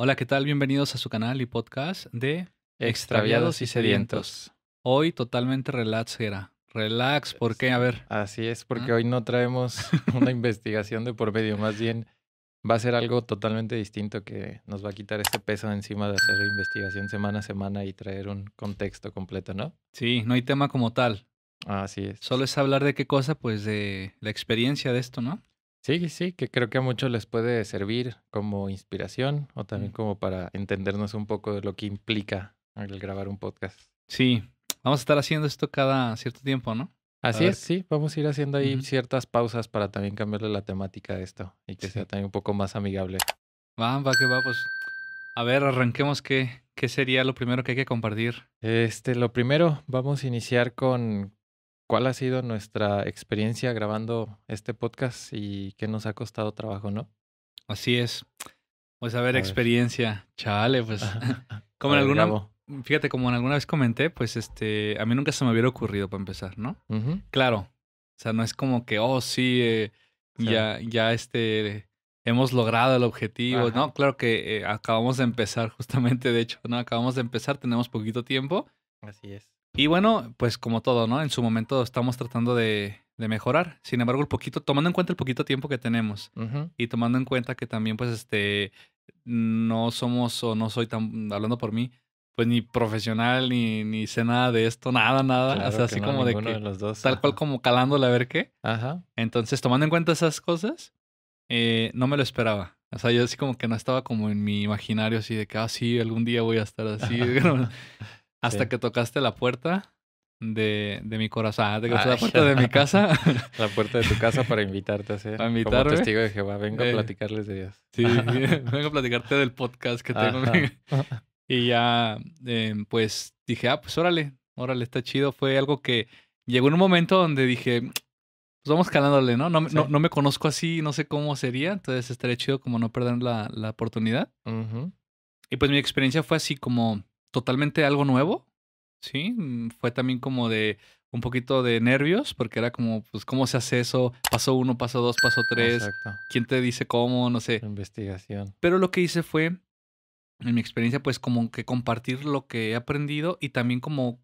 Hola, ¿qué tal? Bienvenidos a su canal y podcast de Extraviados y sedientos. Hoy totalmente relax era. Relax, ¿por qué? A ver. Así es, porque ¿Ah? hoy no traemos una investigación de por medio, más bien va a ser algo totalmente distinto que nos va a quitar este peso encima de hacer investigación semana a semana y traer un contexto completo, ¿no? Sí, no hay tema como tal. Así es. Solo es hablar de qué cosa, pues de la experiencia de esto, ¿no? Sí, sí, que creo que a muchos les puede servir como inspiración o también Mm. como para entendernos un poco de lo que implica el grabar un podcast. Sí, vamos a estar haciendo esto cada cierto tiempo, ¿no? A Así es, ver. sí, vamos a ir haciendo ahí Ujú. ciertas pausas para también cambiarle la temática a esto y que sea Sí. también un poco más amigable. Va que va, pues. A ver, arranquemos. ¿Qué sería lo primero que hay que compartir? Lo primero, vamos a iniciar con cuál ha sido nuestra experiencia grabando este podcast y qué nos ha costado trabajo, ¿no? Así es. Pues a ver, A ver, experiencia. Chale, pues. a Como en ver, alguna, Gabo. fíjate, como en alguna vez comenté, pues a mí nunca se me hubiera ocurrido para empezar, ¿no? Ujú. Claro, o sea, no es como que, oh, sí, O sea, ya, hemos logrado el objetivo, ajá, ¿no? Claro que acabamos de empezar, justamente, de hecho, ¿no? Acabamos de empezar, tenemos poquito tiempo. así es. Y bueno, pues como todo, ¿no? En su momento estamos tratando de mejorar. Sin embargo, tomando en cuenta el poquito tiempo que tenemos Ujú. y tomando en cuenta que también, pues, no somos o no soy tan, hablando por mí, pues ni profesional, ni sé nada de esto, nada. O sea, Claro que así no, como de ninguno de que los dos. tal cual Ajá. como calándole a ver qué. Ajá. Entonces, tomando en cuenta esas cosas, no me lo esperaba. O sea, yo así como que no estaba como en mi imaginario así de que, sí, algún día voy a estar así. Hasta Sí. que tocaste la puerta de mi corazón, de que tocaste Ay, la puerta de mi casa la puerta de tu casa para invitarte a para ser como invitarme. testigo de Jehová. Vengo a Eh, platicarles de Dios. sí, vengo a platicarte del podcast que tengo. Ajá. Y ya, pues dije, pues órale, está chido. Fue algo que llegó en un momento donde dije, pues vamos calándole, ¿no? Sí. No me conozco así, no sé cómo sería, entonces estaría chido como no perder la oportunidad. Ujú. Y pues mi experiencia fue así como totalmente algo nuevo, ¿sí? Fue también como de un poquito de nervios, porque era como, pues, ¿cómo se hace eso? Paso uno, paso dos, paso tres, Exacto. ¿quién te dice cómo? No sé. Investigación. Pero lo que hice fue, en mi experiencia, pues como que compartir lo que he aprendido y también como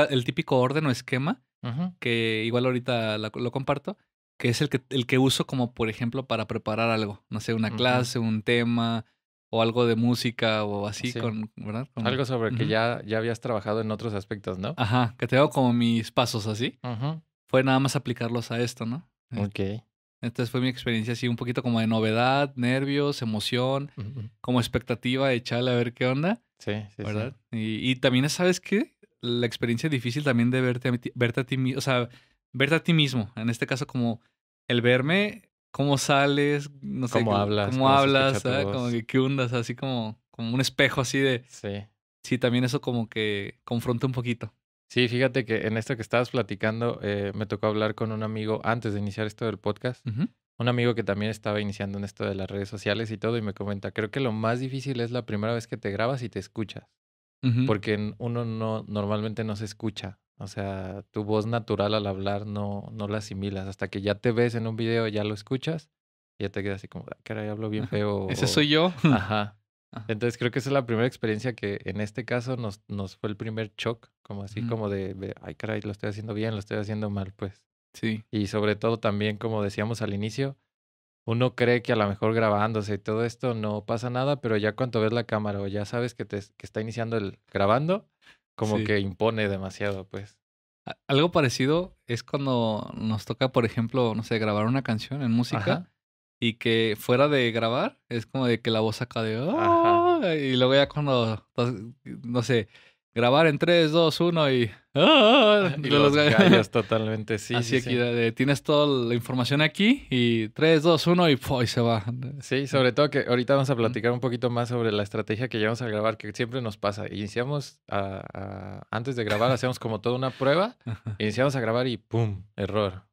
el típico orden o esquema, Ujú. que igual ahorita lo comparto, que es el que uso como, por ejemplo, para preparar algo, no sé, una Ujú. clase, un tema o algo de música o así Sí. ¿verdad? Algo sobre que Ujú. ya habías trabajado en otros aspectos, ¿no? Ajá, que tengo como mis pasos así. Ujú. Fue nada más aplicarlos a esto, ¿no? Okey. Entonces fue mi experiencia así un poquito como de novedad, nervios, emoción, Ujú. como expectativa de echarle a ver qué onda, Sí, sí, sí. ¿verdad? Y también, ¿sabes qué? La experiencia difícil también de verte a ti mismo, o sea, verte a ti mismo. En este caso, como el verme, cómo sales, no sé, Cómo hablas, cómo cómo se escucha hablas, tu ¿sabes? Como voz. que qué onda, o sea, así como un espejo así de... Sí. Sí, también eso como que confronta un poquito. Sí, fíjate que en esto que estabas platicando, me tocó hablar con un amigo antes de iniciar esto del podcast, Ujú, un amigo que también estaba iniciando en esto de las redes sociales y todo, y me comenta, creo que lo más difícil es la primera vez que te grabas y te escuchas, ujú. porque uno normalmente no se escucha. O sea, tu voz natural al hablar no la asimilas. Hasta que ya te ves en un video, ya lo escuchas, y ya te quedas así como, "Ah, caray, hablo bien Ajá. feo". Ese soy yo. Ajá. Ajá. Entonces creo que esa es la primera experiencia que en este caso nos fue el primer shock, como así Ujú. como de, ay, caray, lo estoy haciendo bien, lo estoy haciendo mal, pues. Sí. Y sobre todo también, como decíamos al inicio, uno cree que a lo mejor grabándose y todo esto no pasa nada, pero ya cuando ves la cámara o ya sabes que está iniciando el grabando, como Sí. que impone demasiado, pues. Algo parecido es cuando nos toca, por ejemplo, no sé, grabar una canción en música Ajá, y que fuera de grabar es como de que la voz acá de ajá. "Ah", y luego ya cuando no sé, grabar en 3 2 1 y "Ah", Y de los los gallos. gallos totalmente, sí, Así sí, aquí sí. tienes toda la información aquí y 3 2 1 y ¡pum! Y se va. Sí, sobre todo que ahorita vamos a Ujú. platicar un poquito más sobre la estrategia que llevamos a grabar, que siempre nos pasa. Iniciamos antes de grabar, hacemos como toda una prueba, Ajá. iniciamos a grabar y pum, error,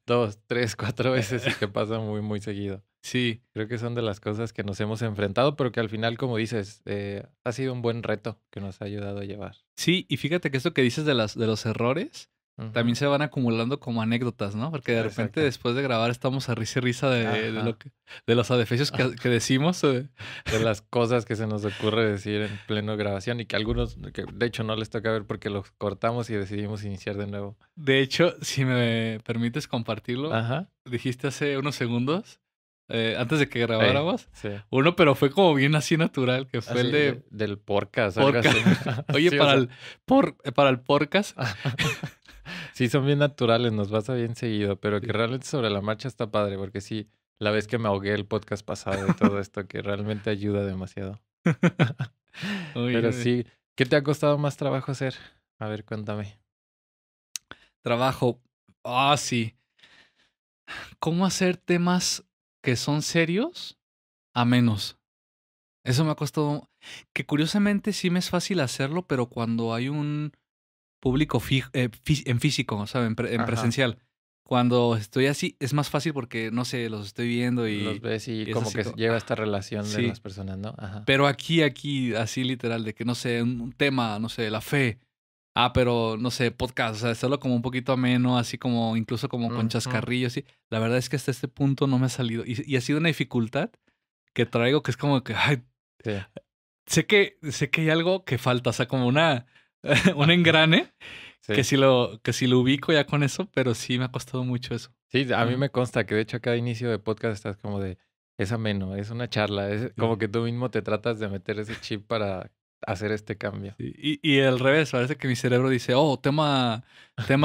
2, 3, 4 veces y que pasa muy, muy seguido. Sí. Creo que son de las cosas que nos hemos enfrentado, pero que al final, como dices, ha sido un buen reto que nos ha ayudado a llevar. Sí, y fíjate que esto que dices de los errores, también se van acumulando como anécdotas, ¿no? Porque de repente Exacto. después de grabar estamos a risa y risa de lo Ajá. de los adefesios que decimos. De las cosas que se nos ocurre decir en pleno grabación y que algunos, que de hecho no les toca ver porque los cortamos y decidimos iniciar de nuevo. De hecho, si me permites compartirlo, Ajá. dijiste hace unos segundos, antes de que grabáramos, Sí. uno, pero fue como bien así natural, que fue Así, el de del podcast, algo podcast. así. Oye, Sí, o sea, para el podcast, sí, son bien naturales, nos pasa bien seguido, pero que realmente sobre la marcha está padre, porque sí, la vez que me ahogué el podcast pasado y todo esto, que realmente ayuda demasiado. Pero oye, sí, ¿qué te ha costado más trabajo hacer? A ver, cuéntame. trabajo. Ah, sí. ¿Cómo hacer temas que son serios a menos? Eso me ha costado, que curiosamente sí me es fácil hacerlo, pero cuando hay un público en físico, ¿saben? En Ajá, presencial. Cuando estoy así, es más fácil porque, no sé, los estoy viendo los ves y y es como así que como, lleva esta relación de las sí. personas, ¿no? Ajá. Pero aquí, así literal, de que, no sé, un tema, no sé, la fe. Pero, no sé, podcast, o sea, hacerlo como un poquito ameno, así como, incluso como con Ujú, chascarrillos, sí. La verdad es que hasta este punto no me ha salido. Y ha sido una dificultad que traigo que es como que, ay, sí. sé que hay algo que falta, o sea, como un engrane Sí. que si lo ubico ya con eso, pero sí me ha costado mucho eso. Sí, a mí Ajá, me consta que de hecho a cada inicio de podcast estás como de, es ameno, es una charla, es como sí, que tú mismo te tratas de meter ese chip para hacer este cambio. sí. Y al revés, parece que mi cerebro dice, oh, tema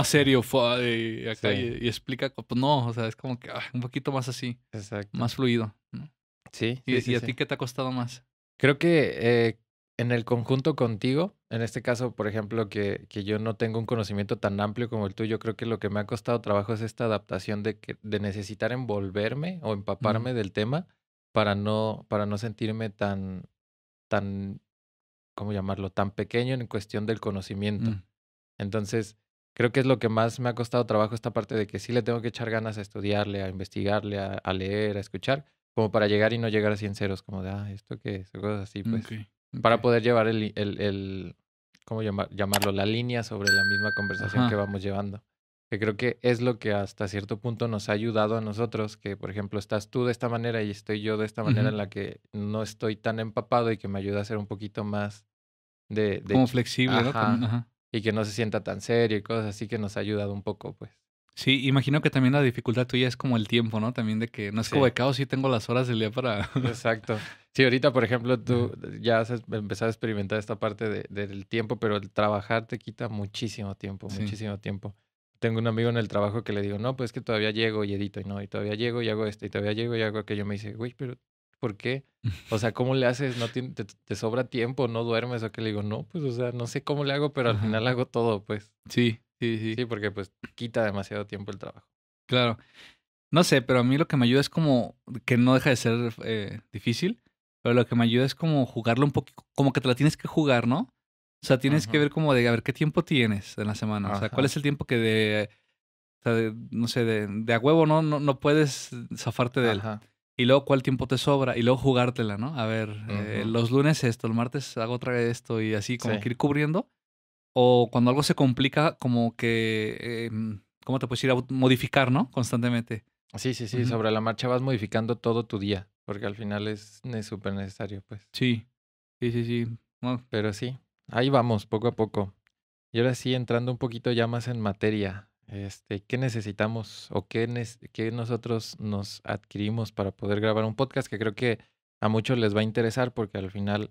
serio, y acá, Sí, y explica, pues no, o sea, es como que un poquito más así, exacto. más fluido, ¿no? Sí, sí, sí, Y a sí. ti qué te ha costado más? Creo que en el conjunto contigo, en este caso, por ejemplo, que yo no tengo un conocimiento tan amplio como el tuyo, creo que lo que me ha costado trabajo es esta adaptación de necesitar envolverme o Mm, empaparme del tema para no sentirme tan, ¿cómo llamarlo? Tan pequeño en cuestión del conocimiento. mm, Entonces, creo que es lo que más me ha costado trabajo esta parte de que sí le tengo que echar ganas a estudiarle, a investigarle, a leer, a escuchar, como para llegar y no llegar así en ceros, como de, esto qué es, o cosas así, ok, pues, ok. para poder llevar ¿cómo llamarlo? La línea sobre la misma conversación que Ajá. vamos llevando. Que creo que es lo que hasta cierto punto nos ha ayudado a nosotros, que por ejemplo estás tú de esta manera y estoy yo de esta manera Ujú. en la que no estoy tan empapado y que me ayuda a ser un poquito más de Como flexible, ¿no? También, ajá, ajá. y que no se sienta tan serio y cosas así que nos ha ayudado un poco, pues. Sí, imagino que también la dificultad tuya es como el tiempo, ¿no? También de que no es como Sí, de caos, sí tengo las horas del día para... exacto. Sí, ahorita, por ejemplo, tú Ajá. ya has empezado a experimentar esta parte del tiempo, pero el trabajar te quita Sí. muchísimo tiempo. Tengo un amigo en el trabajo que le digo, no, pues que todavía llego y edito, y no, y todavía llego y hago esto, y todavía llego y hago aquello. Me dice, güey, pero ¿por qué? O sea, ¿cómo le haces? ¿No te sobra tiempo? ¿No duermes? O que le digo, no, pues, o sea, no sé cómo le hago, pero al Ajá. final hago todo, pues. Sí, sí, sí, Sí, porque pues quita demasiado tiempo el trabajo. claro. No sé, pero a mí lo que me ayuda es como que no deja de ser difícil, pero lo que me ayuda es como jugarlo un poquito, como que te la tienes que jugar, ¿no? O sea, tienes que Ujú. ver como de, a ver, ¿qué tiempo tienes en la semana? O sea, ¿cuál Ajá, es el tiempo que o sea, no sé, de a huevo no puedes zafarte de él? ajá, Y luego cuál tiempo te sobra y luego jugártela, ¿no? A ver, ujú. los lunes esto, el martes hago otra vez esto y así como Sí, que ir cubriendo. O cuando algo se complica, como que, ¿cómo te puedes ir a modificar, ¿no? Constantemente. sí, sí, sí, Ujú. sobre la marcha vas modificando todo tu día, porque al final es súper necesario, pues. Sí, sí, sí, sí. No, Pero sí, ahí vamos, poco a poco. Y ahora sí, entrando un poquito ya más en materia, ¿qué necesitamos o qué nosotros nos adquirimos para poder grabar un podcast? Que creo que a muchos les va a interesar porque al final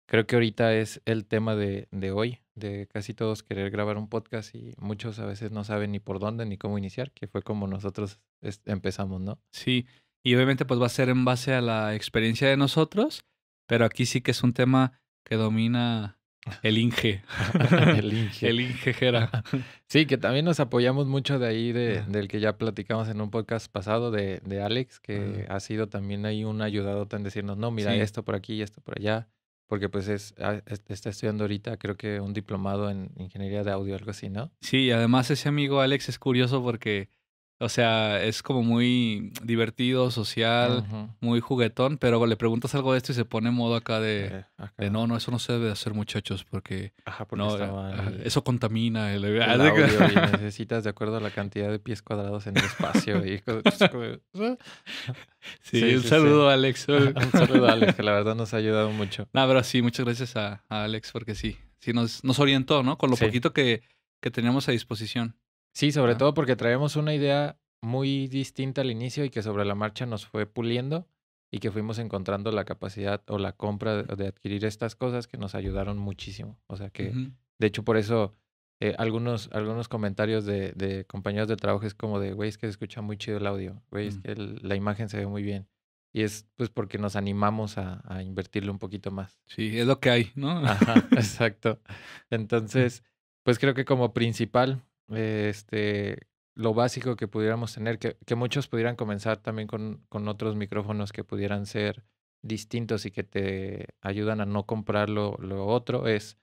creo que ahorita es el tema de hoy, de casi todos querer grabar un podcast y muchos a veces no saben ni por dónde ni cómo iniciar, que fue como nosotros empezamos, ¿no? sí. Y obviamente pues va a ser en base a la experiencia de nosotros, pero aquí sí que es un tema que domina el Inge. El Inge. El Inge Jera. Sí, que también nos apoyamos mucho de ahí, Ah, del que ya platicamos en un podcast pasado de Alex, que ah, ha sido también ahí un ayudadota en decirnos, no, mira, sí, esto por aquí y esto por allá, porque pues está estudiando ahorita, creo que un diplomado en ingeniería de audio, algo así, ¿no? sí, y además ese amigo Alex es curioso porque O sea, es como muy divertido, social, Ujú. muy juguetón, pero le preguntas algo de esto y se pone en modo acá de Acá. no, eso no se debe de hacer, muchachos, porque Ajá, porque no, está mal eso contamina. el audio y necesitas de acuerdo a la cantidad de pies cuadrados en el espacio y cosas como, "Ah". Sí, Sí, un sí, sí. saludo, Alex. Un saludo a Alex, que la verdad nos ha ayudado mucho. No, pero sí, muchas gracias a Alex, porque sí nos orientó, ¿no? Con lo Sí. poquito que teníamos a disposición. Sí, sobre ¿Verdad? todo porque traíamos una idea muy distinta al inicio y que sobre la marcha nos fue puliendo y que fuimos encontrando la capacidad o la compra de adquirir estas cosas que nos ayudaron muchísimo. O sea que, Ujú. de hecho, por eso algunos comentarios de compañeros de trabajo es como de, güey, es que se escucha muy chido el audio, güey, es Mm. que la imagen se ve muy bien. Y es pues porque nos animamos a invertirle un poquito más. Sí, es lo que hay, ¿no? Ajá, exacto. Entonces, pues creo que como principal, lo básico que pudiéramos tener, que muchos pudieran comenzar también con otros micrófonos que pudieran ser distintos y que te ayudan a no comprar lo otro, es,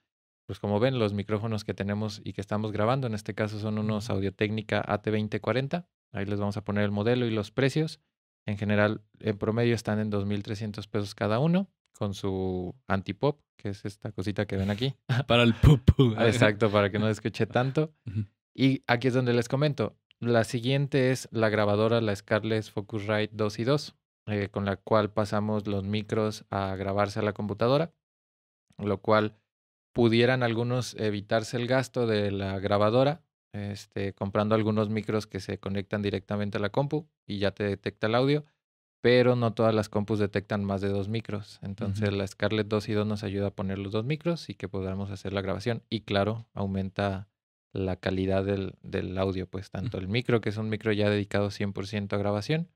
pues como ven, los micrófonos que tenemos y que estamos grabando, en este caso son unos Audio-Técnica AT2040. Ahí les vamos a poner el modelo y los precios. En general, en promedio están en 2,300 pesos cada uno con su antipop, que es esta cosita que ven aquí. Para el pupu. Exacto, para que no se escuche tanto. Ujú. Y aquí es donde les comento. La siguiente es la grabadora, la Scarlett Focusrite 2 y 2, con la cual pasamos los micros a grabarse a la computadora, lo cual pudieran algunos evitarse el gasto de la grabadora, comprando algunos micros que se conectan directamente a la compu y ya te detecta el audio, pero no todas las compus detectan más de 2 micros. Entonces Ujú. la Scarlett 2 y 2 nos ayuda a poner los 2 micros y que podamos hacer la grabación. Y claro, aumenta la calidad del audio, pues tanto el micro, que es un micro ya dedicado 100% a grabación,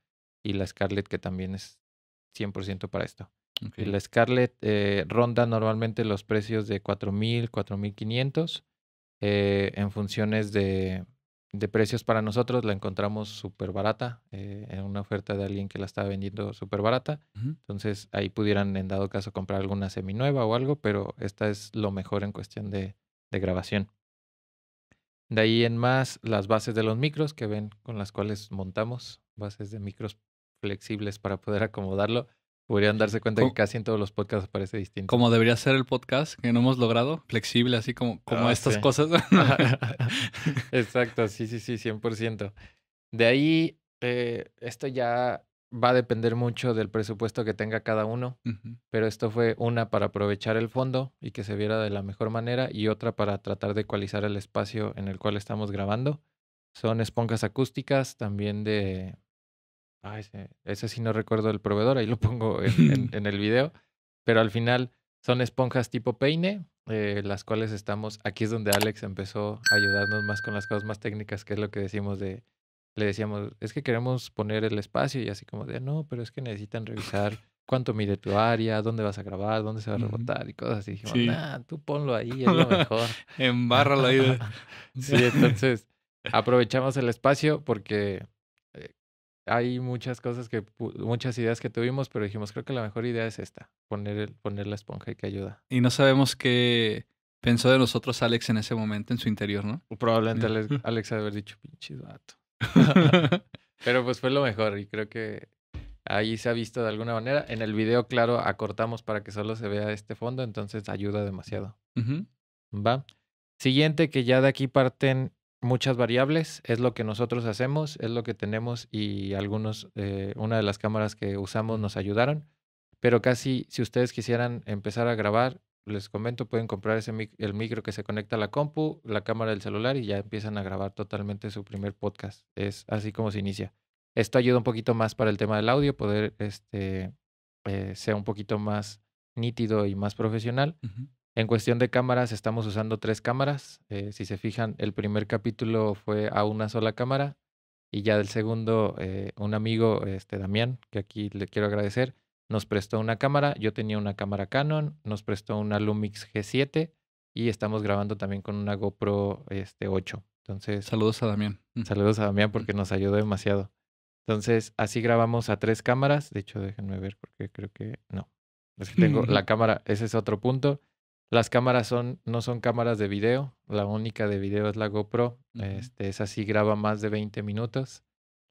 y la Scarlett, que también es 100% para esto. Y Ok. la Scarlett ronda normalmente los precios de 4,000, 4,500 en funciones de precios para nosotros. La encontramos súper barata, en una oferta de alguien que la estaba vendiendo súper barata. Ujú. Entonces ahí pudieran en dado caso comprar alguna seminueva o algo, pero esta es lo mejor en cuestión de grabación. De ahí en más, las bases de los micros que ven con las cuales montamos, bases de micros flexibles para poder acomodarlo. Podrían darse cuenta que Co- casi en todos los podcasts aparece distinto. Como debería ser el podcast que no hemos logrado, flexible, así como Ah, estas sí. cosas. Exacto, sí, sí, sí, 100%. De ahí, esto ya va a depender mucho del presupuesto que tenga cada uno, Ujú. pero esto fue una para aprovechar el fondo y que se viera de la mejor manera y otra para tratar de ecualizar el espacio en el cual estamos grabando. Son esponjas acústicas también de... Ay, ese sí no recuerdo el proveedor, ahí lo pongo en el video, pero al final son esponjas tipo peine, las cuales estamos, aquí es donde Alex empezó a ayudarnos más con las cosas más técnicas, que es lo que decimos le decíamos, es que queremos poner el espacio y así como de, no, pero es que necesitan revisar cuánto mide tu área, dónde vas a grabar, dónde se va a Ujú. rebotar y cosas así. Dijimos, Sí. nah, tú ponlo ahí, es lo mejor. Embárralo ahí. Sí, entonces aprovechamos el espacio porque eh, hay muchas cosas muchas ideas que tuvimos, pero dijimos, creo que la mejor idea es esta, poner la esponja y que ayuda. Y no sabemos qué pensó de nosotros Alex en ese momento en su interior, ¿no? Probablemente Alex ha de haber dicho, pinche vato. Pero pues fue lo mejor y creo que ahí se ha visto de alguna manera. En el video, claro, acortamos para que solo se vea este fondo, entonces ayuda demasiado. Ujú. ¿Va? Siguiente, que ya de aquí parten muchas variables, es lo que nosotros hacemos, es lo que tenemos y una de las cámaras que usamos nos ayudaron, pero casi si ustedes quisieran empezar a grabar, les comento, pueden comprar el micro que se conecta a la compu, la cámara del celular y ya empiezan a grabar totalmente su primer podcast. Es así como se inicia. Esto ayuda un poquito más para el tema del audio, poder sea un poquito más nítido y más profesional. Ujú. En cuestión de cámaras, estamos usando 3 cámaras. Si se fijan, el primer capítulo fue a una sola cámara y ya del segundo, un amigo, Damián, que aquí le quiero agradecer, nos prestó una cámara. Yo tenía una cámara Canon, nos prestó una Lumix G7 y estamos grabando también con una GoPro 8. Entonces, Saludos a Damián. saludos a Damián porque nos ayudó demasiado. Entonces, así grabamos a 3 cámaras. De hecho, déjenme ver porque creo que no. Es que tengo la cámara, ese es otro punto. Las cámaras no son cámaras de video. La única de video es la GoPro. Ujú. Esa sí graba más de 20 minutos.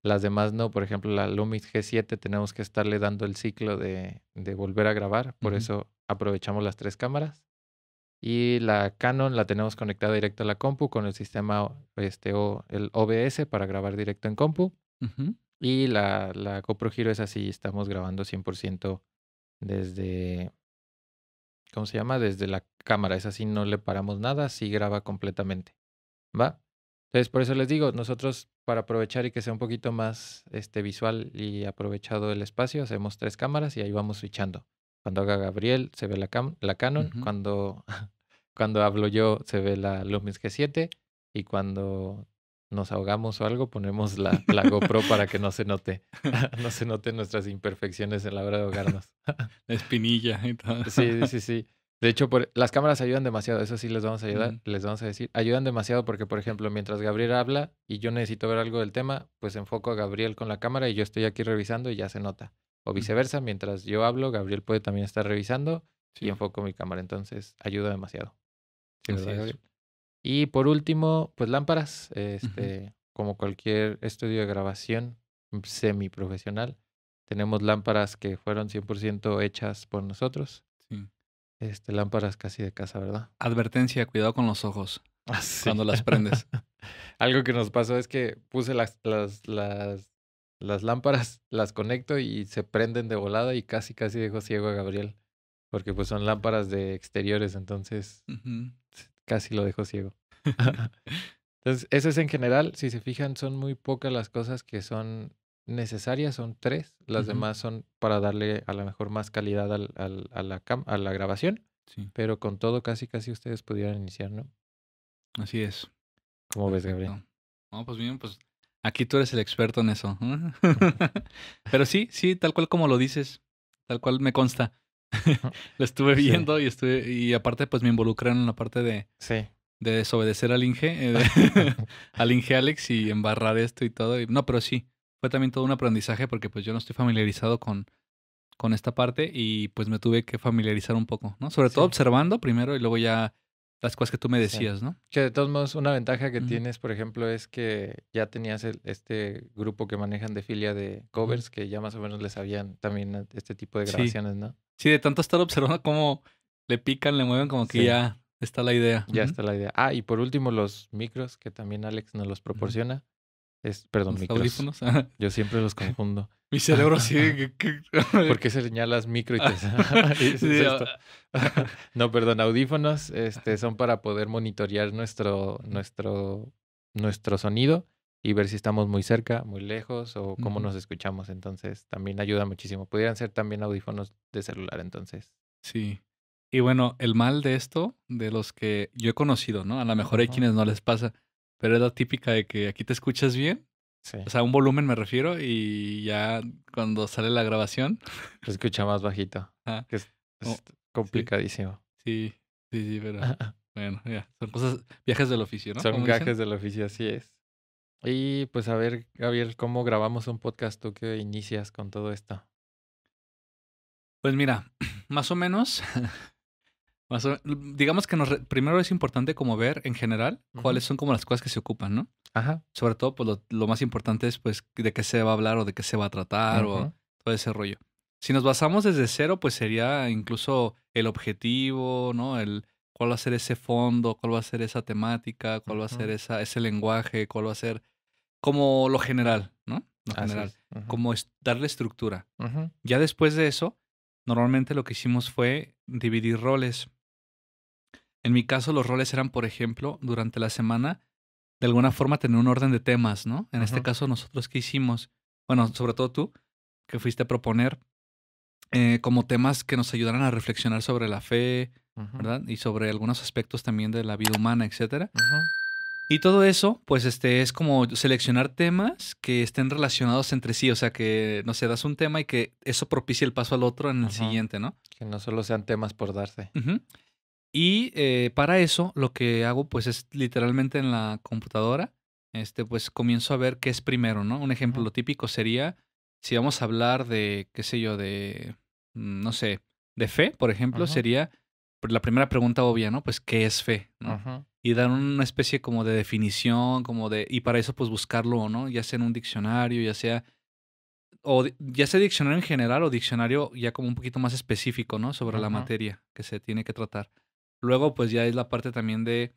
Las demás no, por ejemplo, la Lumix G7 tenemos que estarle dando el ciclo de volver a grabar, por eso aprovechamos las 3 cámaras. Y la Canon la tenemos conectada directo a la compu con el sistema el OBS para grabar directo en compu. Y la GoPro Hero es así, estamos grabando 100% desde, ¿cómo se llama? Desde la cámara, es así, no le paramos nada, sí graba completamente, ¿va? Entonces, por eso les digo, nosotros para aprovechar y que sea un poquito más visual y aprovechado el espacio, hacemos 3 cámaras y ahí vamos switchando. Cuando haga Gabriel se ve la Canon, cuando hablo yo se ve la Lumix G7 y cuando nos ahogamos o algo ponemos la GoPro para que no se note, no se noten nuestras imperfecciones en la hora de ahogarnos. La espinilla y todo. Sí. De hecho, las cámaras ayudan demasiado, eso sí les vamos a ayudar, les vamos a decir. Ayudan demasiado porque, por ejemplo, mientras Gabriel habla y yo necesito ver algo del tema, pues enfoco a Gabriel con la cámara y yo estoy aquí revisando y ya se nota. O viceversa, mientras yo hablo, Gabriel puede también estar revisando y enfoco mi cámara. Entonces, ayuda demasiado. Sí, ¿verdad, Gabriel? Y por último, pues lámparas. Como cualquier estudio de grabación semiprofesional, tenemos lámparas que fueron 100% hechas por nosotros. Sí. Lámparas casi de casa, ¿verdad? Advertencia, cuidado con los ojos Sí. cuando las prendes. Algo que nos pasó es que puse las lámparas, las conecto y se prenden de volada y casi dejo ciego a Gabriel. Porque pues son lámparas de exteriores, entonces casi lo dejo ciego. Entonces, eso es en general. Si se fijan, son muy pocas las cosas que son necesarias, son 3. Las demás son para darle a lo mejor más calidad a la grabación. Sí. Pero con todo, casi ustedes pudieran iniciar, ¿no? Así es. ¿Cómo ves, Gabriel? No, pues bien, pues aquí tú eres el experto en eso. Pero sí, tal cual como lo dices, tal cual me consta. Lo estuve viendo y aparte pues me involucré en la parte de desobedecer al Inge, al Inge Alex y embarrar esto y todo. No, pero sí, fue también todo un aprendizaje porque pues yo no estoy familiarizado con esta parte y pues me tuve que familiarizar un poco, ¿no? Sobre todo observando primero y luego ya las cosas que tú me decías, ¿no? Que de todos modos una ventaja que tienes, por ejemplo, es que ya tenías este grupo que manejan de filia de covers que ya más o menos les sabían también este tipo de grabaciones, ¿no? Sí, de tanto estar observando cómo le pican, le mueven, como que ya está la idea. Ya está la idea. Ah, y por último los micros, que también Alex nos los proporciona. Perdón, los micros. Audífonos. Yo siempre los confundo. Mi cerebro sí. ¿Por qué señalas micro y te No, perdón, audífonos son para poder monitorear nuestro sonido y ver si estamos muy cerca, muy lejos o cómo nos escuchamos. Entonces, también ayuda muchísimo. Pudieran ser también audífonos de celular, entonces. Sí. Y bueno, el mal de esto, de los que yo he conocido, ¿no? A lo mejor hay quienes no les pasa, pero es la típica de que aquí te escuchas bien. Sí. O sea, un volumen me refiero y ya cuando sale la grabación se escucha más bajito. Que es complicadísimo. Sí, pero bueno, ya. Son cosas, viajes del oficio, ¿no? Son viajes del oficio, así es. Y pues a ver, Gabriel, ¿cómo grabamos un podcast? ¿Tú qué inicias con todo esto? Pues mira, más o menos, digamos que primero es importante como ver en general cuáles son como las cosas que se ocupan, ¿no? Ajá. Sobre todo, pues lo más importante es pues de qué se va a hablar o de qué se va a tratar o todo ese rollo. Si nos basamos desde cero, pues sería incluso el objetivo, ¿no? Cuál va a ser ese fondo, cuál va a ser esa temática, cuál va a ser ese lenguaje, cuál va a ser como lo general, ¿no? Lo general. Como darle estructura. Ya después de eso, normalmente lo que hicimos fue dividir roles. En mi caso, los roles eran, por ejemplo, durante la semana, de alguna forma tener un orden de temas, ¿no? En este caso, nosotros, ¿qué hicimos? Bueno, sobre todo tú, que fuiste a proponer como temas que nos ayudaran a reflexionar sobre la fe, ¿verdad? Y sobre algunos aspectos también de la vida humana, etcétera. Y todo eso, pues, es como seleccionar temas que estén relacionados entre sí. O sea, que, no sé, das un tema y que eso propicie el paso al otro en el siguiente, ¿no? Que no solo sean temas por darse. Y para eso, lo que hago, pues, es literalmente en la computadora, pues, comienzo a ver qué es primero, ¿no? Un ejemplo típico sería, si vamos a hablar de, qué sé yo, de, no sé, de fe, por ejemplo, sería la primera pregunta obvia, ¿no? Pues, ¿qué es fe? ¿No? y dar una especie como de definición, y para eso pues buscarlo, ¿no? Ya sea en un diccionario, ya sea diccionario en general o diccionario ya como un poquito más específico, ¿no? Sobre la Ujú. materia que se tiene que tratar. Luego pues ya es la parte también de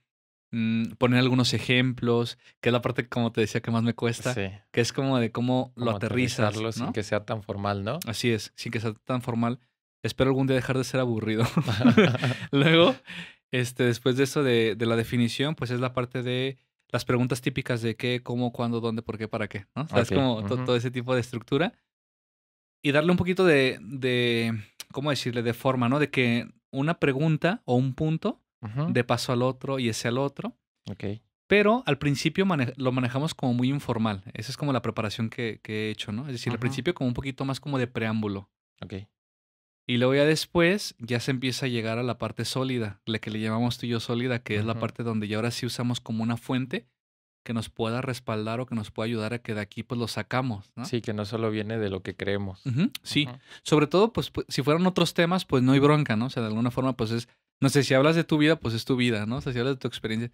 poner algunos ejemplos, que es la parte, como te decía, que más me cuesta, Sí, que es como de cómo lo como aterrizas, aterrizarlo sin ¿no? que sea tan formal, ¿no? Así es, sin que sea tan formal. Espero algún día dejar de ser aburrido. Luego, después de eso de la definición, pues es la parte de las preguntas típicas de qué, cómo, cuándo, dónde, por qué, para qué, ¿no? O sea, es Okey, como ujú, todo ese tipo de estructura y darle un poquito ¿cómo decirle? De forma, ¿no? De que una pregunta o un punto ujú, de paso al otro y ese al otro. okey, Pero al principio lo manejamos como muy informal. Esa es como la preparación que he hecho, ¿no? Es decir, al ujú, principio como un poquito más como de preámbulo. okey, Y luego ya después ya se empieza a llegar a la parte sólida, la que le llamamos tú y yo sólida, que es la ujú. parte donde ya ahora sí usamos como una fuente que nos pueda respaldar o que nos pueda ayudar a que de aquí pues lo sacamos, ¿no? Sí, que no solo viene de lo que creemos. Ujú, sí. Ujú, Sobre todo, pues, si fueran otros temas, pues no hay bronca, ¿no? O sea, de alguna forma, pues no sé, si hablas de tu vida, pues es tu vida, ¿no? O sea, si hablas de tu experiencia.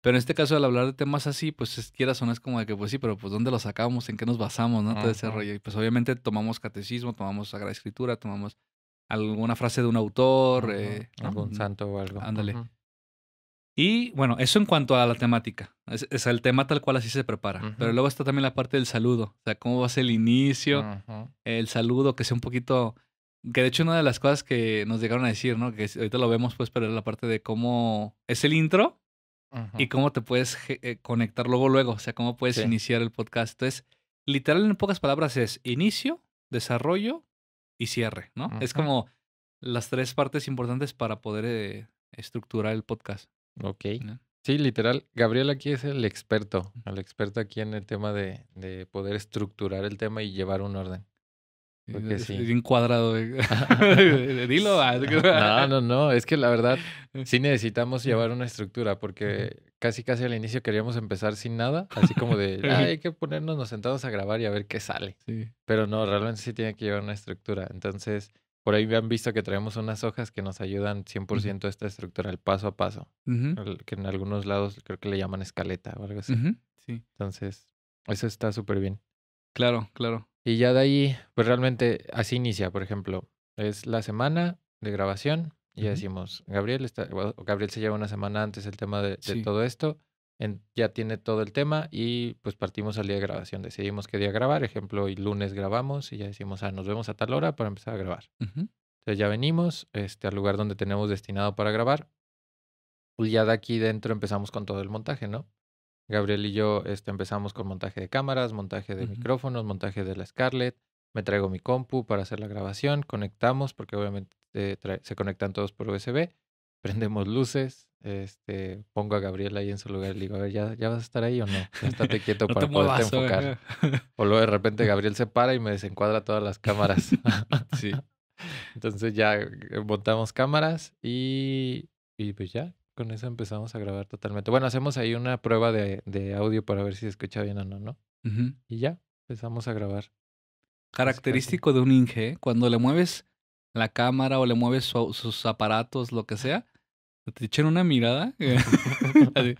Pero en este caso, al hablar de temas así, pues quieras o no es como de que, pues sí, pero pues ¿dónde lo sacamos? ¿En qué nos basamos? ¿No? Todo ese ujú, rollo. Y pues obviamente tomamos catecismo, tomamos Sagrada Escritura, tomamos alguna frase de un autor, ujú. ¿no? Algún santo o algo. Ándale. Ujú, Y bueno, eso en cuanto a la temática. Es el tema tal cual así se prepara. Pero ujú, luego está también la parte del saludo. O sea, cómo va a ser el inicio, ujú, el saludo, que sea un poquito. Que de hecho, una de las cosas que nos llegaron a decir, ¿no? Que ahorita lo vemos, pues, pero es la parte de cómo es el intro y ujú. cómo te puedes conectar luego. O sea, cómo puedes Sí, iniciar el podcast. Entonces, literal, en pocas palabras, es inicio, desarrollo y cierre, ¿no? Es ujú, como las tres partes importantes para poder estructurar el podcast, okey. ¿no? Sí, literal, Gabriel aquí es el experto aquí en el tema de poder estructurar el tema y llevar un orden, porque Es sí. bien cuadrado. Dilo. No, no, no, es que la verdad sí necesitamos Ujú. llevar una estructura, porque casi, casi al inicio queríamos empezar sin nada, así como de: "Ah, hay que ponernos, nos sentamos a grabar y a ver qué sale". Sí. Pero no, realmente sí tiene que llevar una estructura. Entonces, por ahí me han visto que traemos unas hojas que nos ayudan cien por Ujú. ciento a esta estructura, el paso a paso, Ujú. que en algunos lados creo que le llaman escaleta o algo así. Ujú. Sí. Entonces, eso está súper bien. Claro, claro. Y ya de ahí, pues realmente así inicia, por ejemplo, es la semana de grabación y ya Ujú. decimos, Gabriel se lleva una semana antes el tema de Sí. todo esto, ya tiene todo el tema y pues partimos al día de grabación, decidimos qué día grabar, ejemplo, y lunes grabamos y ya decimos, nos vemos a tal hora para empezar a grabar. Ujú. Entonces ya venimos al lugar donde tenemos destinado para grabar y ya de aquí dentro empezamos con todo el montaje, ¿no? Gabriel y yo empezamos con montaje de cámaras, montaje de Ujú. micrófonos, montaje de la Scarlett. Me traigo mi compu para hacer la grabación, conectamos, porque obviamente se conectan todos por USB. Prendemos luces, pongo a Gabriel ahí en su lugar y le digo, a ver, ¿ya vas a estar ahí o no? Ya estate quieto No te para poderte muevas. enfocar. O luego de repente Gabriel se para y me desencuadra todas las cámaras. Sí. Entonces ya montamos cámaras y pues ya, con eso empezamos a grabar totalmente. Bueno, hacemos ahí una prueba de audio para ver si se escucha bien o no, ¿no? Ujú. Y ya, empezamos a grabar, casi, casi. Característico de un Inge, ¿eh? Cuando le mueves la cámara o le mueves sus aparatos, lo que sea, te echan una mirada. Así,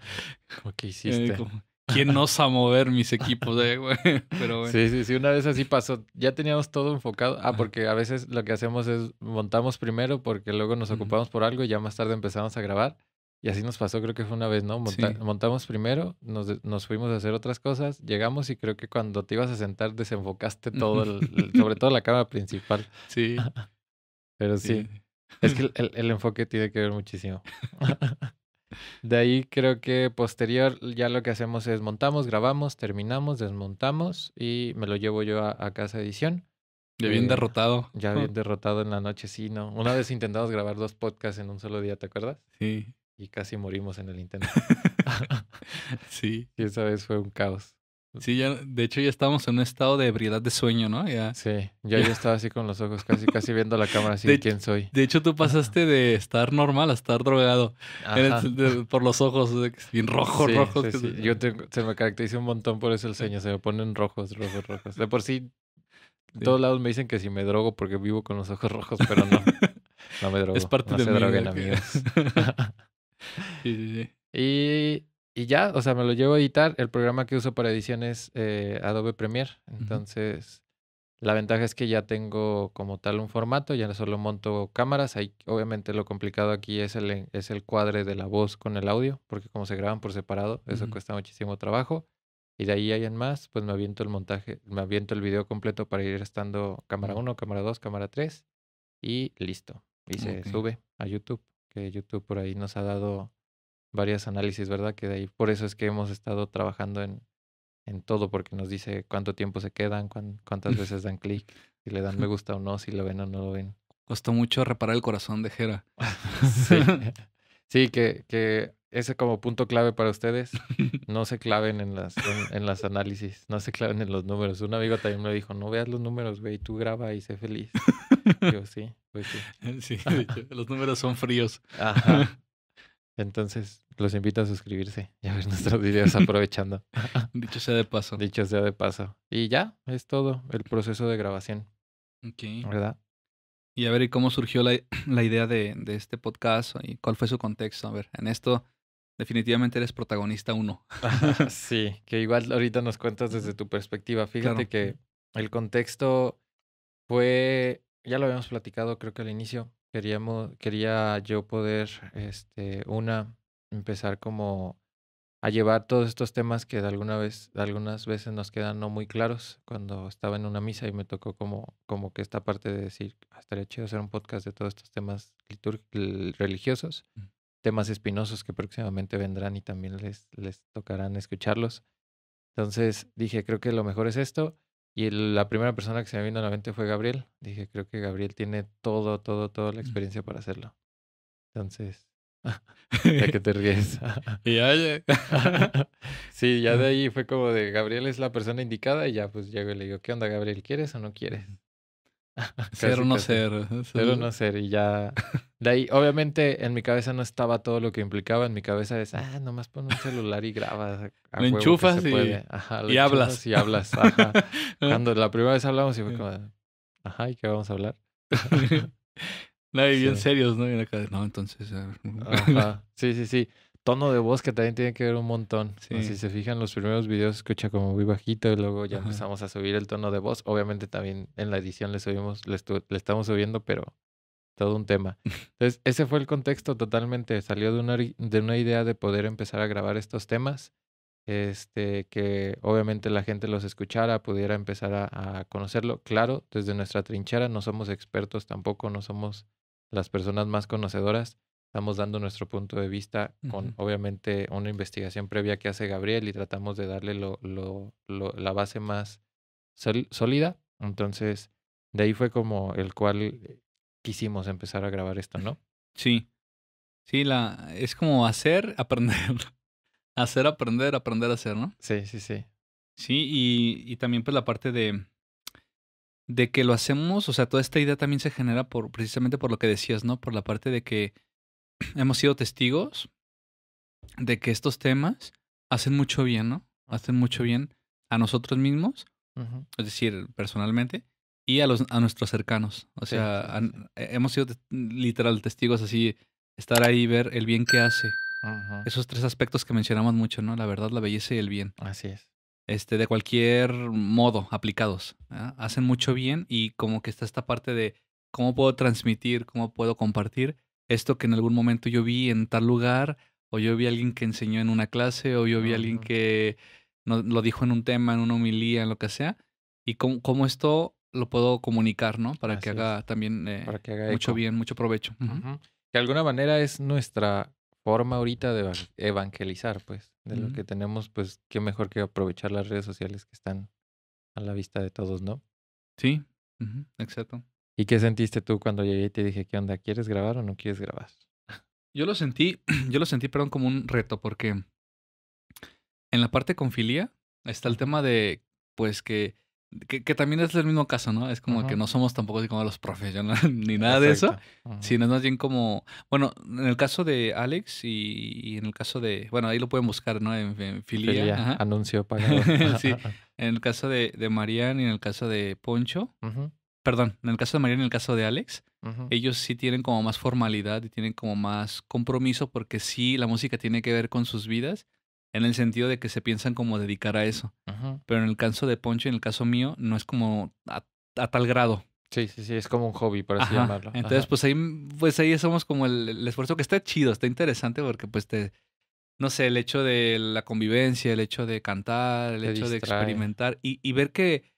Como que hiciste. como, ¿quién osa mover mis equipos? Güey? Pero bueno. Sí, sí, sí, una vez así pasó. Ya teníamos todo enfocado. Ajá. Porque a veces lo que hacemos es montamos primero porque luego nos Ujú. ocupamos por algo y ya más tarde empezamos a grabar. Y así nos pasó, creo que fue una vez, ¿no? Sí. Montamos primero, nos fuimos a hacer otras cosas, llegamos y creo que cuando te ibas a sentar desenfocaste todo, Ujú. sobre todo la cámara principal. Sí. Pero Sí. sí, es que el enfoque tiene que ver muchísimo. De ahí creo que posterior ya lo que hacemos es montamos, grabamos, terminamos, desmontamos y me lo llevo yo a casa de edición. Ya bien derrotado. Ya bien derrotado en la noche, sí, ¿no? Una vez intentamos grabar 2 podcasts en un solo día, ¿te acuerdas? Sí. Y casi morimos en el intento. Sí. Y esa vez fue un caos. Sí, ya, de hecho ya estábamos en un estado de ebriedad de sueño, ¿no? Ya, Sí, ya ya. yo estaba así con los ojos casi, casi viendo la cámara así de De, quién soy. de hecho, tú pasaste de estar normal a estar drogado. Ajá. Por los ojos, de que bien rojos, Sí, rojos. sí, sí. Se me caracteriza un montón por eso el sueño. Se me ponen rojos, rojos, rojos. De por sí, en Sí. todos lados me dicen que si me drogo porque vivo con los ojos rojos, pero no, no me Es drogo. parte No de se mí. droguen, ¿Verdad? amigos. Sí, sí, sí. Y ya, o sea, me lo llevo a editar. El programa que uso para edición es Adobe Premiere. Ujú. Entonces, la ventaja es que ya tengo como tal un formato, ya no solo monto cámaras. Ahí, obviamente, lo complicado aquí es el cuadre de la voz con el audio, porque como se graban por separado, eso Ujú. cuesta muchísimo trabajo. Y de ahí hay en más, pues me aviento el montaje, me aviento el video completo para ir estando cámara Mm, 1, cámara 2, cámara 3 y listo. Y se ok. sube a YouTube, que YouTube por ahí nos ha dado varios análisis, ¿verdad? Que de ahí, por eso es que hemos estado trabajando en todo, porque nos dice cuánto tiempo se quedan, cuántas veces dan clic, si le dan me gusta o no, si lo ven o no lo ven. Costó mucho reparar el corazón de Jera. Sí, sí, que ese como punto clave para ustedes, no se claven en las análisis, no se claven en los números. Un amigo también me dijo, no veas los números, güey, tú graba y sé feliz. Yo, sí, pues sí. Sí, de hecho, los números son fríos. Ajá. Entonces, los invito a suscribirse y a ver nuestros videos aprovechando. Dicho sea de paso. Dicho sea de paso. Y ya, es todo el proceso de grabación, Ok. ¿verdad? Y a ver, ¿y cómo surgió la idea de este podcast? ¿Y cuál fue su contexto? A ver, en esto definitivamente eres protagonista uno. Sí, que igual ahorita nos cuentas desde tu perspectiva. Fíjate Claro. que el contexto fue, ya lo habíamos platicado, creo que al inicio, quería yo poder, empezar como a llevar todos estos temas que algunas veces nos quedan no muy claros. Cuando estaba en una misa y me tocó como que esta parte de decir, estaría chido hacer un podcast de todos estos temas religiosos, Mm. temas espinosos que próximamente vendrán y también les tocarán escucharlos. Entonces dije, creo que lo mejor es esto. Y la primera persona que se me vino a la mente fue Gabriel. Dije, creo que Gabriel tiene toda la Mm. experiencia para hacerlo. Entonces, ¿de qué te ríes? Y ya. Sí, ya de ahí fue como de Gabriel es la persona indicada y ya pues llego y le digo, ¿qué onda, Gabriel? ¿Quieres o no quieres? Ser o Casi, no casi. ser. Ser o no ser. Y ya, de ahí, obviamente en mi cabeza no estaba todo lo que implicaba. En mi cabeza es, nomás pon un celular y graba a Lo huevo que se enchufas puede. Ajá, lo y enchufas hablas. y hablas. Ajá. ¿No? Cuando la primera vez hablamos y fue como, ajá, ¿y qué vamos a hablar? No, y bien Sí. serios, ¿no? Y acá, no, entonces. Ajá, sí, sí, sí. Tono de voz que también tiene que ver un montón. ¿No? Si Sí. se fijan, los primeros videos se escucha como muy bajito y luego ya Ajá. empezamos a subir el tono de voz. Obviamente también en la edición le estamos subiendo, pero todo un tema. Entonces, ese fue el contexto totalmente. Salió de una idea de poder empezar a grabar estos temas. Que obviamente la gente los escuchara, pudiera empezar a conocerlo. Claro, desde nuestra trinchera no somos expertos tampoco, no somos las personas más conocedoras. Estamos dando nuestro punto de vista con Ujú. obviamente una investigación previa que hace Gabriel y tratamos de darle la base más sólida. Entonces, de ahí fue como el cual quisimos empezar a grabar esto, ¿no? Sí. Sí, es como hacer, aprender. Hacer, aprender, aprender a hacer, ¿no? Sí, sí, sí. Sí, y también pues la parte de que lo hacemos, o sea, toda esta idea también se genera precisamente por lo que decías, ¿no? Por la parte de que hemos sido testigos de que estos temas hacen mucho bien, ¿no? Hacen mucho bien a nosotros mismos, Ujú. es decir, personalmente, y a nuestros cercanos. O Sí, sea, sí, sí, sí. hemos sido literal testigos así, estar ahí, ver el bien que hace. Ujú. Esos tres aspectos que mencionamos mucho, ¿no? La verdad, la belleza y el bien. Así es. De cualquier modo aplicados. ¿Ah? Hacen mucho bien y como que está esta parte de cómo puedo transmitir, cómo puedo compartir esto que en algún momento yo vi en tal lugar, o yo vi a alguien que enseñó en una clase, o yo vi a alguien Ujú. que lo dijo en un tema, en una homilía, en lo que sea, y cómo esto lo puedo comunicar, ¿no? Para que Así es. haga también Para que haga mucho eco. bien, mucho provecho. Ujú. Ujú. De alguna manera es nuestra forma ahorita de evangelizar, pues, de lo Ujú. que tenemos, pues, qué mejor que aprovechar las redes sociales que están a la vista de todos, ¿no? Sí, ujú, exacto. ¿Y qué sentiste tú cuando llegué y te dije, qué onda, ¿quieres grabar o no quieres grabar? Yo lo sentí, perdón, como un reto, porque en la parte con filia está el Ujú. tema de, pues, que también es el mismo caso, ¿no? Es como que Ujú. no somos tampoco así como los profesionales ni nada de eso, Exacto. Ujú. sino es más bien como, bueno, en el caso de Alex y en el caso de, bueno, ahí lo pueden buscar, ¿no? En filia, Filia, ajá. anuncio pagado. Sí, en el caso de Marian y en el caso de Poncho, Ujú. perdón, en el caso de María y en el caso de Alex, Ujú, ellos sí tienen como más formalidad y tienen como más compromiso porque sí, la música tiene que ver con sus vidas en el sentido de que se piensan como dedicar a eso. ujú. Pero en el caso de Poncho y en el caso mío, no es como a tal grado. Sí, sí, sí, es como un hobby, por así Ajá. llamarlo. Entonces, Ajá. pues ahí hacemos como el esfuerzo que está chido, está interesante porque pues no sé, el hecho de la convivencia, el hecho de cantar, el Te hecho de distrae. experimentar y ver que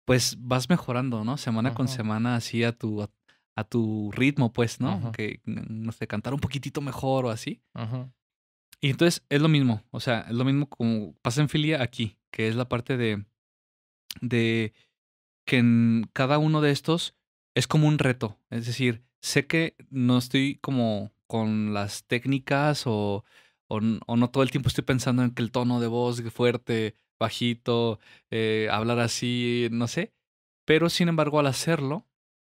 pues vas mejorando, ¿no? Semana con Ujú, semana así a tu ritmo, pues, ¿no? ujú, Que, no sé, cantar un poquitito mejor o así. ujú, Y entonces es lo mismo, o sea, es lo mismo como pasa en filia aquí, que es la parte de que en cada uno de estos es como un reto. Es decir, sé que no estoy como con las técnicas o no todo el tiempo estoy pensando en que el tono de voz fuerte, bajito, hablar así, no sé. Pero sin embargo, al hacerlo,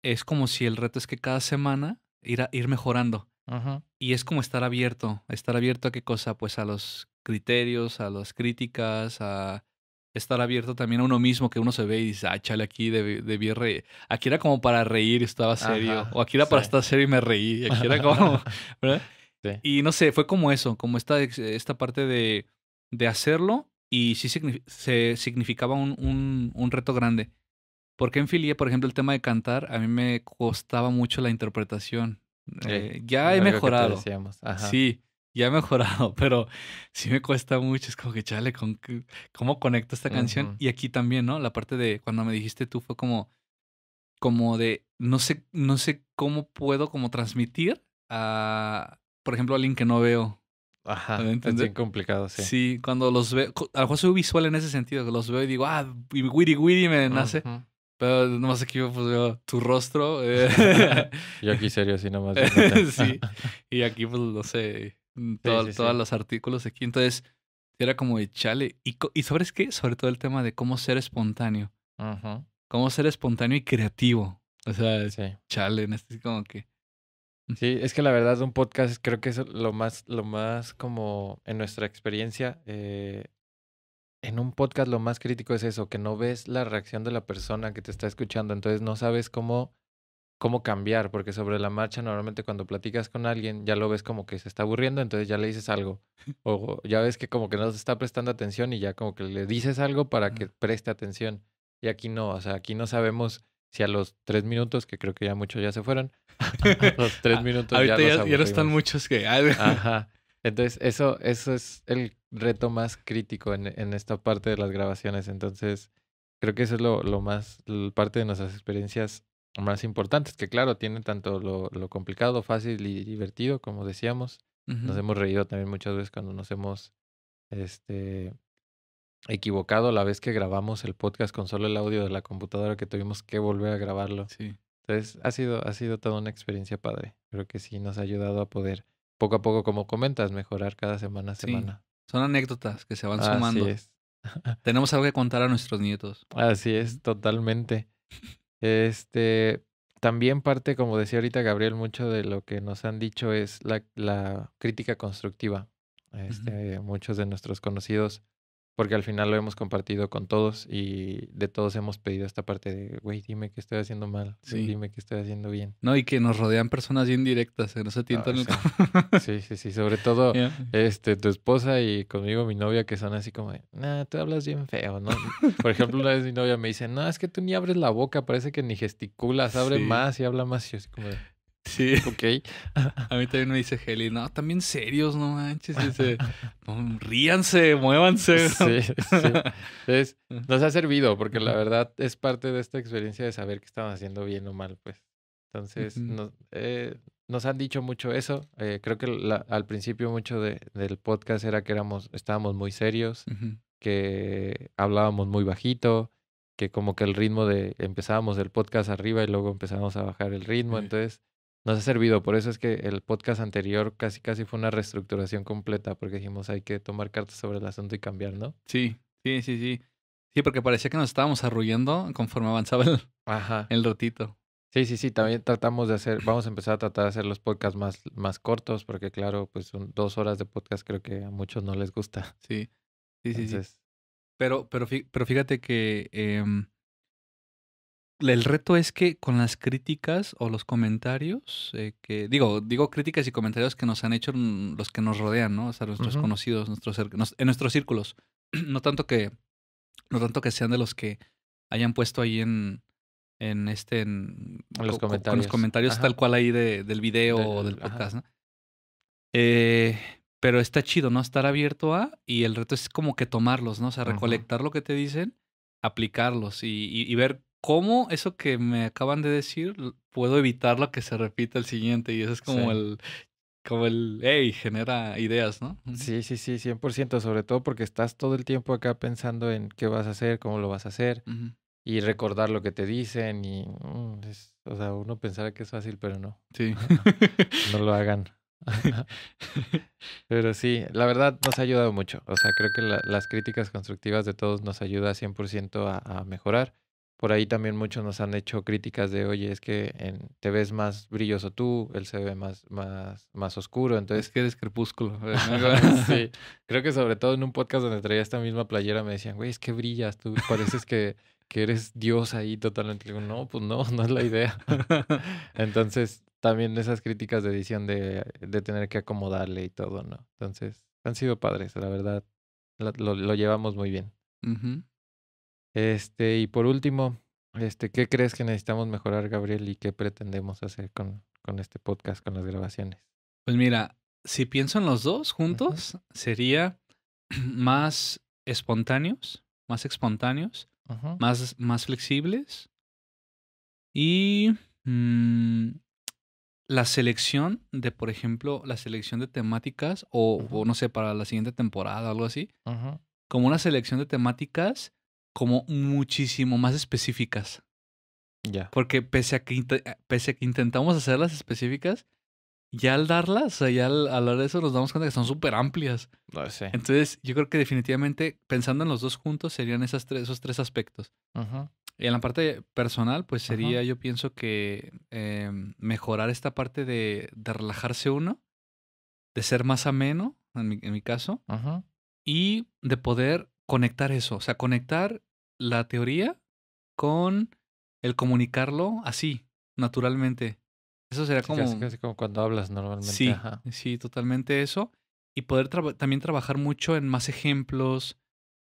es como si el reto es que cada semana ir mejorando. ujú. Y es como estar abierto a qué cosa, pues a los criterios, a las críticas, a estar abierto también a uno mismo, que uno se ve y dice, ah, chale, aquí debí reír. Aquí era como para reír y estaba serio. O Ajá, aquí era sí. para estar serio y me reí. Y aquí era como, ¿verdad? Sí. Y no sé, fue como eso, como esta parte de hacerlo y sí se significaba un reto grande. Porque en Filie, por ejemplo, el tema de cantar, a mí me costaba mucho la interpretación. Ya Es he algo que te mejorado, decíamos. Ajá. sí, ya he mejorado, pero sí me cuesta mucho. Es como que, chale, ¿cómo conecto esta canción? Ujú, Y aquí también, ¿no? La parte de cuando me dijiste tú fue como de, no sé cómo puedo como transmitir a, por ejemplo, a alguien que no veo. ¿Me voy a ajá. Es bien entender? complicado, sí. Sí, cuando los veo, a lo mejor soy visual en ese sentido, que los veo y digo, y wiri wiri me nace. Ujú. Pero nomás aquí pues, veo tu rostro. Yo aquí serio, así nomás viéndote. Sí. Y aquí, pues, no sé, Sí, sí, todos sí. los artículos aquí. Entonces, era como de chale. ¿Y sabes qué? Sobre todo el tema de cómo ser espontáneo. Ujú, Cómo ser espontáneo y creativo. O sea, sí. chale, en este como que. Sí, es que la verdad un podcast creo que es lo más como en nuestra experiencia, en un podcast lo más crítico es eso, que no ves la reacción de la persona que te está escuchando, entonces no sabes cómo cambiar, porque sobre la marcha normalmente cuando platicas con alguien ya lo ves como que se está aburriendo, entonces ya le dices algo, o ya ves que como que no se está prestando atención y ya como que le dices algo para que Ah. preste atención. Y aquí no, o sea, aquí no sabemos si a los 3 minutos, que creo que ya muchos ya se fueron, a los tres Ah, minutos ya ahorita los ya no están aburrimos. muchos que. Ajá. Entonces, eso es el reto más crítico en esta parte de las grabaciones. Entonces, creo que eso es lo más, parte de nuestras experiencias más importantes, que claro, tiene tanto lo complicado, fácil y divertido, como decíamos. Nos Ujú. hemos reído también muchas veces cuando nos hemos este, equivocado la vez que grabamos el podcast con solo el audio de la computadora, que tuvimos que volver a grabarlo. Sí, Entonces, ha sido toda una experiencia padre. Creo que sí nos ha ayudado a poder, poco a poco, como comentas, mejorar cada semana a sí. semana. Son anécdotas que se van Así sumando. es. Tenemos algo que contar a nuestros nietos. Así es, Ujú, totalmente. Este, también parte, como decía ahorita Gabriel, mucho de lo que nos han dicho es la crítica constructiva. ujú. Muchos de nuestros conocidos, porque al final lo hemos compartido con todos y de todos hemos pedido esta parte de, güey, dime qué estoy haciendo mal, güey, Sí. dime qué estoy haciendo bien. No, y que nos rodean personas bien directas, que no se Ah, tientan el. sí. Sí, sí, sí. Sobre todo, Ya. tu esposa y conmigo mi novia, que son así como, de, nah, tú hablas bien feo, ¿no? Por ejemplo, una vez mi novia me dice, no, es que tú ni abres la boca, parece que ni gesticulas, abre Sí, más y habla más. Y yo así como de, sí. ok. A mí también me dice Heli, no, también serios, no manches, no, ríanse, muévanse. Sí, sí. Entonces, nos ha servido, porque la Ujú, verdad es parte de esta experiencia de saber que estamos haciendo bien o mal, pues. Entonces, ujú, nos han dicho mucho eso. Creo que al principio mucho del podcast era que estábamos muy serios, ujú. que hablábamos muy bajito, que como que el ritmo empezábamos el podcast arriba y luego empezábamos a bajar el ritmo. Eh, Entonces, nos ha servido. Por eso es que el podcast anterior casi casi fue una reestructuración completa, porque dijimos hay que tomar cartas sobre el asunto y cambiar, ¿no? Sí, sí, sí, sí. Sí, porque parecía que nos estábamos arrullando conforme avanzaba el, Ajá. el ratito. Sí, sí, sí, también vamos a empezar a tratar de hacer los podcasts más cortos, porque claro, pues son 2 horas de podcast, creo que a muchos no les gusta. Sí, sí, sí, sí. Entonces, Pero fíjate que el reto es que con las críticas o los comentarios digo críticas y comentarios que nos han hecho los que nos rodean, ¿no? O sea, nuestros Ujú. conocidos, en nuestros círculos. No tanto que, no tanto que sean de los que hayan puesto ahí En los con los comentarios. comentarios tal Ajá. cual ahí del video o del Ajá. podcast, ¿no? Eh, pero está chido, ¿no? Estar abierto y el reto es como que tomarlos, ¿no? O sea, Ujú. recolectar lo que te dicen, aplicarlos y ver cómo eso que me acaban de decir puedo evitar lo que se repita el siguiente. Y eso es Sí. hey, genera ideas, ¿no? Ujú. Sí, sí, sí, 100%, sobre todo porque estás todo el tiempo acá pensando en qué vas a hacer, cómo lo vas a hacer Ujú. y recordar lo que te dicen y, o sea, uno pensará que es fácil, pero no. Sí. No lo hagan. Pero sí, la verdad nos ha ayudado mucho. O sea, creo que las críticas constructivas de todos nos ayuda 100% a mejorar. Por ahí también muchos nos han hecho críticas de, oye, es que te ves más brilloso tú, él se ve más oscuro. Es Entonces, que eres crepúsculo. sí, creo que sobre todo en un podcast donde traía esta misma playera me decían, güey, es que brillas, tú pareces que eres Dios ahí totalmente. Le digo, no, pues no, no es la idea. Entonces, también esas críticas de edición de tener que acomodarle y todo, ¿no? Entonces, han sido padres, la verdad, lo llevamos muy bien. Ujú. Y por último, ¿qué crees que necesitamos mejorar, Gabriel, y qué pretendemos hacer con este podcast, con las grabaciones? Pues mira, si pienso en los dos Ujú, juntos, sería más espontáneos, ujú, más flexibles y mm, la selección por ejemplo, la selección de temáticas o ujú, no sé, para la siguiente temporada o algo así, ujú. como una selección de temáticas como muchísimo más específicas. Ya, Porque pese a que intentamos hacerlas específicas, ya al darlas, o sea, ya al hablar de eso nos damos cuenta que son súper amplias. lo sé. Entonces, yo creo que definitivamente, pensando en los dos juntos, serían esos tres aspectos. Ujú, Y en la parte personal, pues ujú, sería, yo pienso que mejorar esta parte de relajarse uno, de ser más ameno, en mi caso, ujú. y de poder conectar eso, o sea, conectar la teoría con el comunicarlo así, naturalmente. Eso sería Sí, casi, como, casi como cuando hablas normalmente, sí, ajá. sí, totalmente eso. Y poder también trabajar mucho en más ejemplos,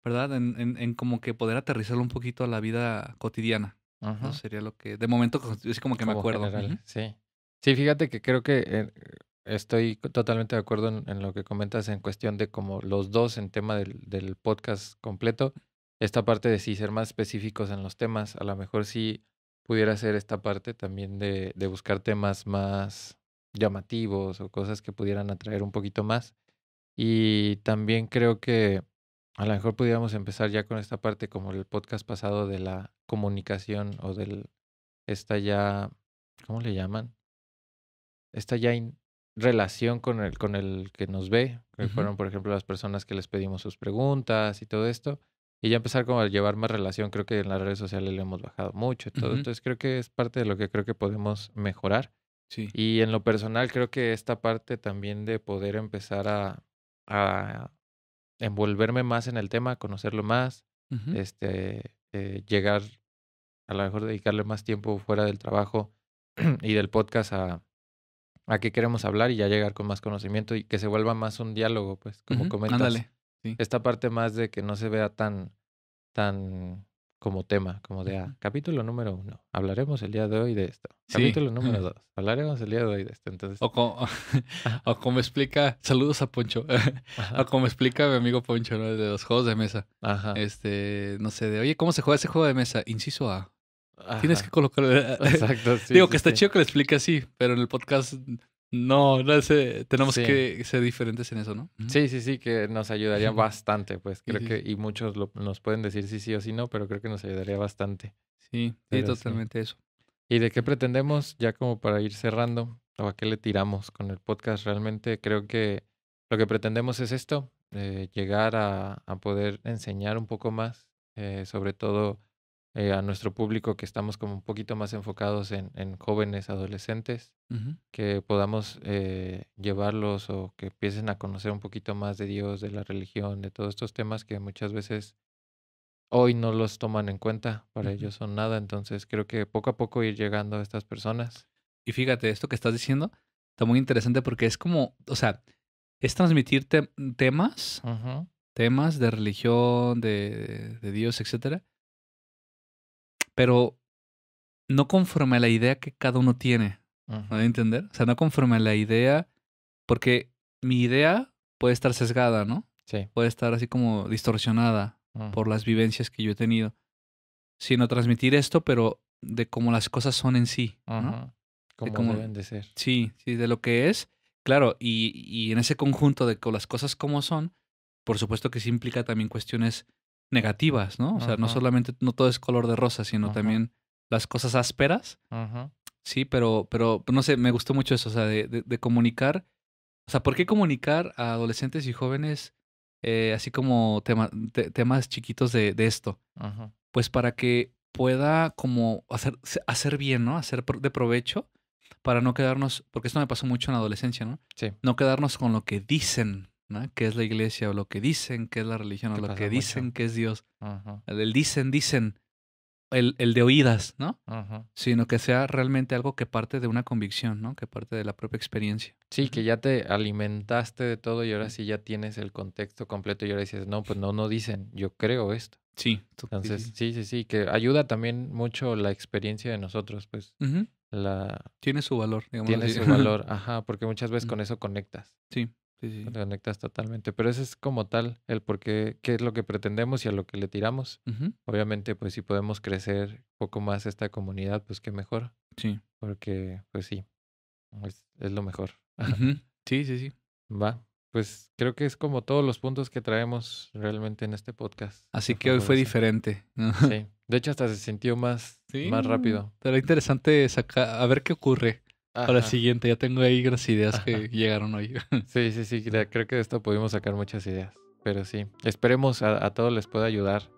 ¿verdad? En como que poder aterrizarlo un poquito a la vida cotidiana. Eso Ujú. sería lo que, de momento, es como que me Como acuerdo. general, Ujú, sí. Sí, fíjate que creo que estoy totalmente de acuerdo en lo que comentas en cuestión de como los dos en tema del podcast completo. Esta parte de sí ser más específicos en los temas, a lo mejor sí pudiera ser esta parte también de buscar temas más llamativos o cosas que pudieran atraer un poquito más. Y también creo que a lo mejor pudiéramos empezar ya con esta parte como el podcast pasado de la comunicación o esta ya, ¿cómo le llaman? Esta ya relación con el que nos ve, que ujú, fueron, por ejemplo, las personas que les pedimos sus preguntas y todo esto, y ya empezar como a llevar más relación, creo que en las redes sociales le hemos bajado mucho y todo, ujú, entonces creo que es parte de lo que creo que podemos mejorar. sí. Y en lo personal creo que esta parte también de poder empezar a envolverme más en el tema, conocerlo más, Ujú, llegar a lo mejor dedicarle más tiempo fuera del trabajo y del podcast a qué queremos hablar y ya llegar con más conocimiento y que se vuelva más un diálogo, pues, como ujú, comentas. ándale. Sí. Esta parte más de que no se vea tan como tema, como de, Ujú. capítulo número 1, hablaremos el día de hoy de esto. Sí. Capítulo número 2, hablaremos el día de hoy de esto. Entonces, O como, ajá, o como explica, saludos a Poncho, o ajá, como explica mi amigo Poncho, ¿no? De los juegos de mesa. ajá, No sé, oye, ¿cómo se juega ese juego de mesa? Inciso A. Tienes que ajá. colocar. Exacto, sí, Digo que sí, está sí. chido que lo explique así, pero en el podcast no sé, tenemos Sí. que ser diferentes en eso, ¿no? Ujú. Sí, sí, sí, que nos ayudaría bastante, pues Sí, creo sí, que, sí. y muchos nos pueden decir sí, sí o sí no, pero creo que nos ayudaría bastante. Sí, sí, Pero sí. totalmente eso. ¿Y de qué Ujú. pretendemos, ya como para ir cerrando, o a qué le tiramos con el podcast? Realmente creo que lo que pretendemos es esto, llegar a poder enseñar un poco más, sobre todo a nuestro público que estamos como un poquito más enfocados en jóvenes, adolescentes, Ujú. que podamos llevarlos o que empiecen a conocer un poquito más de Dios, de la religión, de todos estos temas que muchas veces hoy no los toman en cuenta, para Ujú. ellos son nada, entonces creo que poco a poco ir llegando a estas personas. Y fíjate, esto que estás diciendo está muy interesante porque es como, o sea, es transmitir temas, Ujú, temas de religión, de Dios, etcétera, pero no conforme a la idea que cada uno tiene. ¿Me voy a ujú, entender? O sea, no conforme a la idea, porque mi idea puede estar sesgada, ¿no? sí, Puede estar así como distorsionada ujú, por las vivencias que yo he tenido, sino transmitir esto, pero de cómo las cosas son en sí, ¿no? ujú, De como cómo, deben de ser. sí, sí, de lo que es, claro, y en ese conjunto de con las cosas como son, por supuesto que sí implica también cuestiones negativas, ¿no? O sea, no Ujú, solamente, no todo es color de rosa, sino ujú, también las cosas ásperas. ujú, Sí, pero no sé, me gustó mucho eso, o sea, de comunicar. O sea, ¿por qué comunicar a adolescentes y jóvenes así como temas chiquitos de esto? ujú, Pues para que pueda como hacer bien, ¿no? Hacer de provecho para no quedarnos, porque esto me pasó mucho en la adolescencia, ¿no? sí, No quedarnos con lo que dicen, ¿no? Que es la iglesia, o lo que dicen que es la religión, o que lo pasa que mucho. dicen que es Dios. Ujú, El dicen, el de oídas, ¿no? ujú. Sino que sea realmente algo que parte de una convicción, ¿no? Que parte de la propia experiencia. Sí, que Ujú. ya te alimentaste de todo y ahora Mm. sí ya tienes el contexto completo y ahora dices, no, pues no, no dicen, yo creo esto. Sí, sí, Entonces, sí. sí, sí, sí, que ayuda también mucho la experiencia de nosotros, pues Ujú. la Tiene su valor, digámoslo tiene así. su valor, ajá, porque muchas veces Mm. con eso conectas, Sí, sí, sí. conectas totalmente. Pero ese es como tal el por qué, qué es lo que pretendemos y a lo que le tiramos. Ujú. Obviamente, pues si podemos crecer un poco más esta comunidad, pues qué mejor, Sí. porque pues sí, es lo mejor. Ujú. Sí, sí, sí. Va, pues creo que es como todos los puntos que traemos realmente en este podcast. Así Me que hoy fue favorece. diferente. Sí, de hecho hasta se sintió más Sí, rápido. pero interesante sacar, a ver qué ocurre para el Ajá, siguiente. Ya tengo ahí unas ideas que ajá. llegaron hoy. Sí, sí, sí, creo que de esto pudimos sacar muchas ideas. Pero sí, esperemos a todos les pueda ayudar.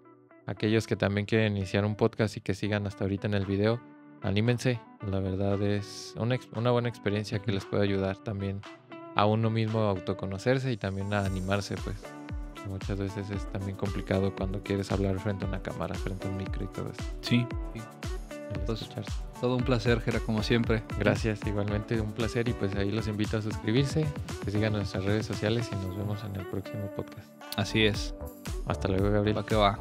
Aquellos que también quieren iniciar un podcast y que sigan hasta ahorita en el video, anímense. La verdad es una buena experiencia que Ujú. les puede ayudar también a uno mismo a autoconocerse y también a animarse, pues. Muchas veces es también complicado cuando quieres hablar frente a una cámara, frente a un micro y todo eso. Sí, sí. El Pues escucharse. todo un placer, Jera, como siempre. Gracias, igualmente un placer y pues ahí los invito a suscribirse, que sigan nuestras redes sociales y nos vemos en el próximo podcast. Así es. Hasta luego, Gabriel. Va que va.